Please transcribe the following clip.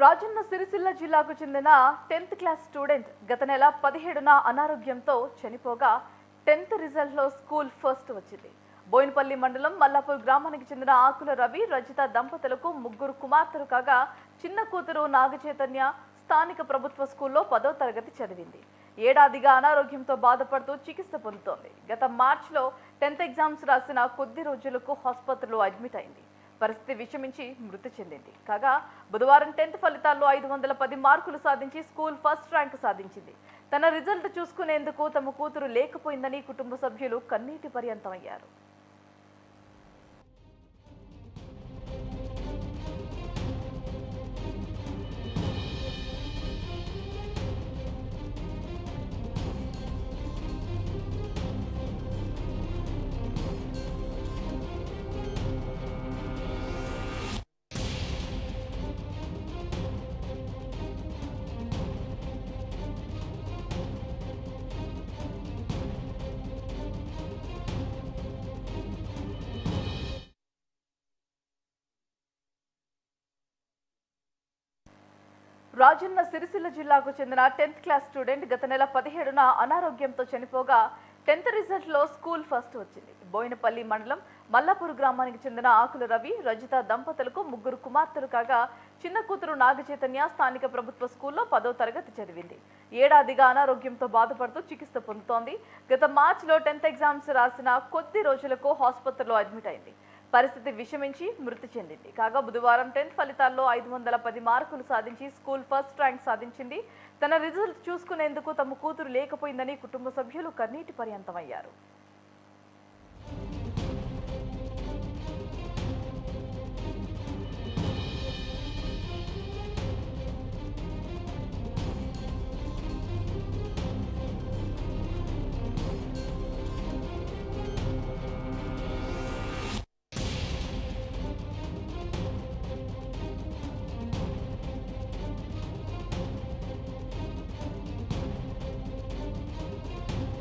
రాజన్న సిరిసిల్ల జిల్లాకు చెందిన 10th class student గత నెల 17న అనారోగ్యంతో చనిపోగా 10th రిజల్ట్లో స్కూల్ ఫస్ట్ వచ్చింది. బోయినపల్లి మండలం మల్లాపూర్ గ్రామానికి చెందిన ఆకుల రవి, రజిత దంపతులకు ముగ్గురు కుమార్తెలు కాగా చిన్న కూతురు నాగచైతన్య స్థానిక ప్రభుత్వ స్కూల్లో 10వ తరగతి చదివింది. ఏడాదిగా అనారోగ్యంతో బాధపడుతూ చికిత్స పొందుతోంది. గత మార్చిలో 10th ఎగ్జామ్స్ రాసిన కొద్ది రోజులకు ఆసుపత్రిలో అడ్మిట్ అయింది. పరిస్థితి విషమించి మృతి చెందింది. కాగా బుధవారం 10th ఫలితాల్లో 510 మార్కులు సాధించి స్కూల్ ఫస్ట్ ర్యాంక్ సాధించింది. తన రిజల్ట్ చూసుకునేందుకు తమ కూతురు లేకపోయిందని కుటుంబ సభ్యులు కన్నీటి పర్యంతమయ్యారు. రాజన్న సిరిసిల్ల జిల్లాకు చెందిన 10th క్లాస్ స్టూడెంట్ గత నెల 17న అనారోగ్యంతో చనిపోగా 10th రిజల్ట్లో స్కూల్ ఫస్ట్ వచ్చింది. బోయినపల్లి మండలం మల్లాపూర్ గ్రామానికి చెందిన ఆకుల రవి, రజిత దంపతులకు ముగ్గురు కుమార్తెలు కాగా చిన్న కూతురు నాగచైతన్య స్థానిక ప్రభుత్వ స్కూల్లో 10వ తరగతి చదివింది. ఏడాదిగా అనారోగ్యంతో బాధపడుతూ చికిత్స పొందుతోంది. గత మార్చిలో 10th ఎగ్జామ్స్ రాసిన కొద్ది రోజులకు ఆసుపత్రిలో అడ్మిట్ అయింది. పరిస్థితి విషమించి మృతి చెందింది. కాగా బుధవారం 10th ఫలితాల్లో 510 మార్కులు సాధించి స్కూల్ ఫస్ట్ ర్యాంక్ సాధించింది. తన రిజల్ట్ చూసుకునేందుకు తమ కూతురు లేకపోయిందని కుటుంబ సభ్యులు కన్నీటి పర్యంతమయ్యారు.